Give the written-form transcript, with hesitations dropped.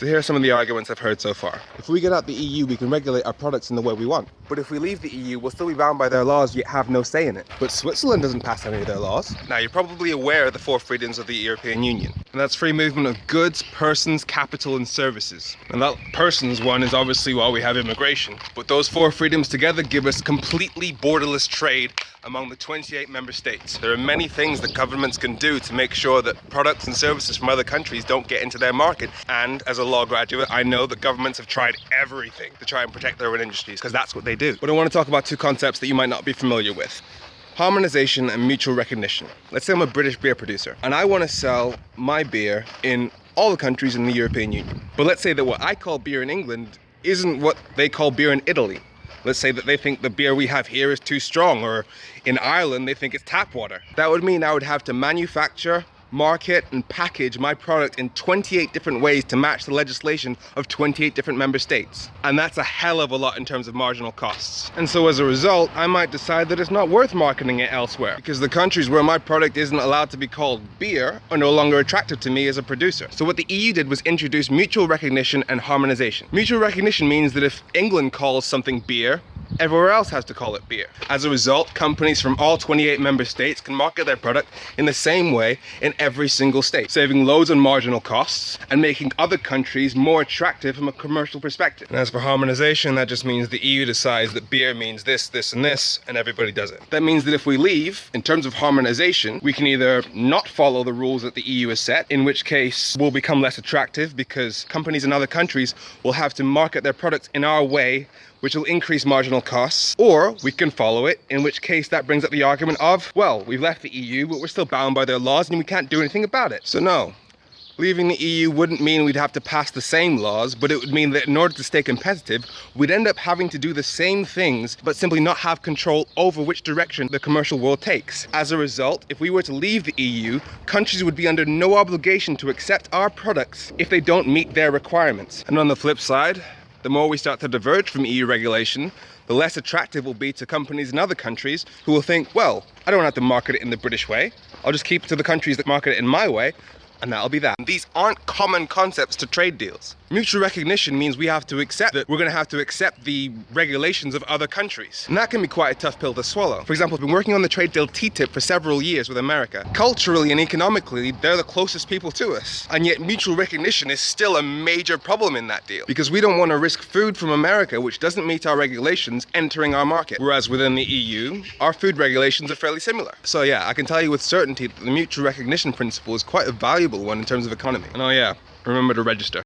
So here are some of the arguments I've heard so far. If we get out the EU, we can regulate our products in the way we want. But if we leave the EU, we'll still be bound by their laws, yet have no say in it. But Switzerland doesn't pass any of their laws. Now, you're probably aware of the 4 freedoms of the European Union. And that's free movement of goods, persons, capital, and services. And that persons one is obviously why we have immigration. But those 4 freedoms together give us completely borderless trade among the 28 member states. There are many things that governments can do to make sure that products and services from other countries don't get into their market. And as a law graduate, I know that governments have tried everything to try and protect their own industries, because that's what they do. But I want to talk about 2 concepts that you might not be familiar with. Harmonisation and mutual recognition. Let's say I'm a British beer producer and I want to sell my beer in all the countries in the European Union. But let's say that what I call beer in England isn't what they call beer in Italy. Let's say that they think the beer we have here is too strong, or in Ireland they think it's tap water. That would mean I would have to manufacture, market, and package my product in 28 different ways to match the legislation of 28 different member states. And that's a hell of a lot in terms of marginal costs. And so as a result, I might decide that it's not worth marketing it elsewhere, because the countries where my product isn't allowed to be called beer are no longer attractive to me as a producer. So what the EU did was introduce mutual recognition and harmonization. Mutual recognition means that if England calls something beer, everywhere else has to call it beer. As a result, companies from all 28 member states can market their product in the same way in every single state, saving loads on marginal costs and making other countries more attractive from a commercial perspective. And as for harmonization, that just means the EU decides that beer means this, this, and this, and everybody does it. That means that if we leave, in terms of harmonization, we can either not follow the rules that the EU has set, in which case we'll become less attractive because companies in other countries will have to market their products in our way, which will increase marginal costs, or we can follow it, in which case that brings up the argument of, well, we've left the EU, but we're still bound by their laws and we can't do anything about it. So no, leaving the EU wouldn't mean we'd have to pass the same laws, but it would mean that in order to stay competitive, we'd end up having to do the same things, but simply not have control over which direction the commercial world takes. As a result, if we were to leave the EU, countries would be under no obligation to accept our products if they don't meet their requirements. And on the flip side, the more we start to diverge from EU regulation, the less attractive it will be to companies in other countries who will think, well, I don't have to market it in the British way. I'll just keep it to the countries that market it in my way, and that'll be that. These aren't common concepts to trade deals. Mutual recognition means we have to accept that we're going to have to accept the regulations of other countries. And that can be quite a tough pill to swallow. For example, I've been working on the trade deal TTIP for several years with America. Culturally and economically, they're the closest people to us. And yet mutual recognition is still a major problem in that deal, because we don't want to risk food from America, which doesn't meet our regulations, entering our market. Whereas within the EU, our food regulations are fairly similar. So yeah, I can tell you with certainty that the mutual recognition principle is quite a valuable one in terms of economy. And oh yeah, remember to register.